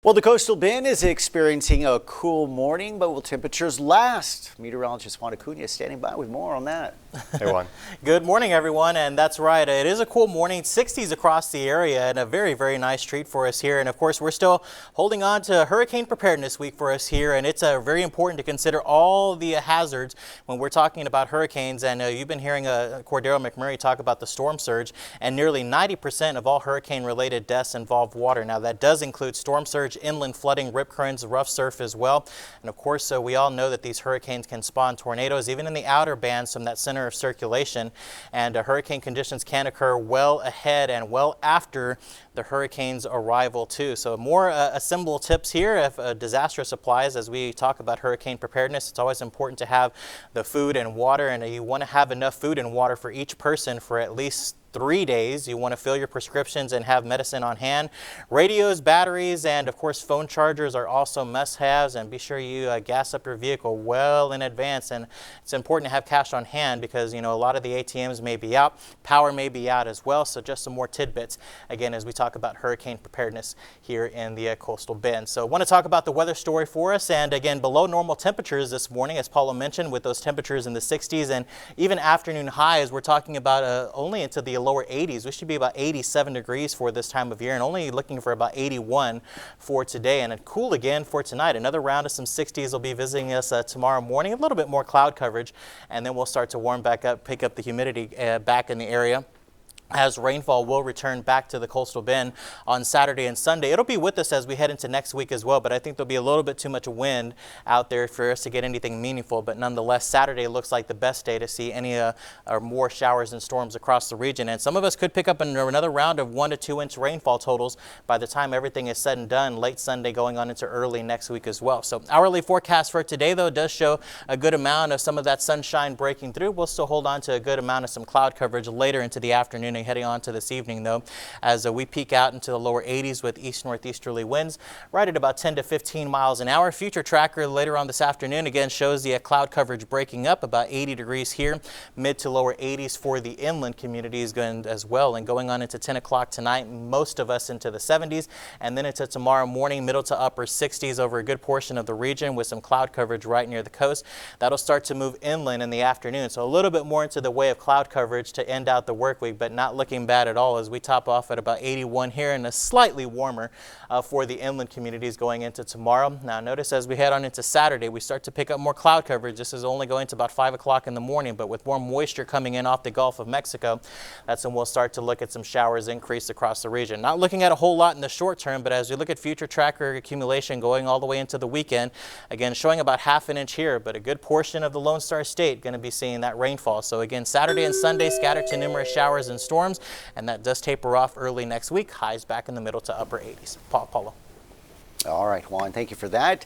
Well, the coastal bend is experiencing a cool morning, but will temperatures last? Meteorologist Juan Acuna is standing by with more on that. Hey, Juan. Good morning, everyone, and that's right. It is a cool morning, 60s across the area, and a very, very nice treat for us here. And of course, we're still holding on to Hurricane Preparedness Week for us here, and it's very important to consider all the hazards when we're talking about hurricanes. And you've been hearing Cordero McMurray talk about the storm surge, and nearly 90% of all hurricane-related deaths involve water. Now, that does include storm surge, inland flooding, rip currents, rough surf as well. And of course, we all know that these hurricanes can spawn tornadoes, even in the outer bands from that center of circulation. And hurricane conditions can occur well ahead and well after the hurricane's arrival too. So more assemble tips here if disastrous applies as we talk about hurricane preparedness. It's always important to have the food and water, and you want to have enough food and water for each person for at least 3 days. You want to fill your prescriptions and have medicine on hand. Radios, batteries, and of course phone chargers are also must-haves, and be sure you gas up your vehicle well in advance. And it's important to have cash on hand because, you know, a lot of the ATMs may be out, power may be out as well. So just some more tidbits again as we talk about hurricane preparedness here in the coastal bend. So I want to talk about the weather story for us, and again, below normal temperatures this morning, as Paula mentioned, with those temperatures in the 60s and even afternoon highs. We're talking about only into the lower 80s. We should be about 87 degrees for this time of year, and only looking for about 81 for today. And cool again for tonight. Another round of some 60s will be visiting us tomorrow morning. A little bit more cloud coverage, and then we'll start to warm back up, pick up the humidity back in the area, as rainfall will return back to the coastal bend on Saturday and Sunday. It'll be with us as we head into next week as well, but I think there'll be a little bit too much wind out there for us to get anything meaningful. But nonetheless, Saturday looks like the best day to see any or more showers and storms across the region. And some of us could pick up another round of 1 to 2 inch rainfall totals by the time everything is said and done late Sunday going on into early next week as well. So hourly forecast for today, though, does show a good amount of some of that sunshine breaking through. We'll still hold on to a good amount of some cloud coverage later into the afternoon. Heading on to this evening, though, as we peak out into the lower 80s with east-northeasterly winds right at about 10 to 15 miles an hour. Future tracker later on this afternoon again shows the cloud coverage breaking up about 80 degrees here, mid to lower 80s for the inland communities going as well. And going on into 10 o'clock tonight, most of us into the 70s, and then into tomorrow morning, middle to upper 60s over a good portion of the region with some cloud coverage right near the coast. That'll start to move inland in the afternoon, so a little bit more into the way of cloud coverage to end out the work week, but not looking bad at all as we top off at about 81 here, and a slightly warmer for the inland communities going into tomorrow. Now notice as we head on into Saturday, we start to pick up more cloud coverage. This is only going to about 5 o'clock in the morning, but with more moisture coming in off the Gulf of Mexico, that's when we'll start to look at some showers increase across the region. Not looking at a whole lot in the short term, but as we look at future tracker accumulation going all the way into the weekend, again showing about ½ an inch here, but a good portion of the Lone Star State going to be seeing that rainfall. So again, Saturday and Sunday scattered to numerous showers and storms, and that does taper off early next week. Highs back in the middle to upper 80s. Paula. All right, Juan, thank you for that.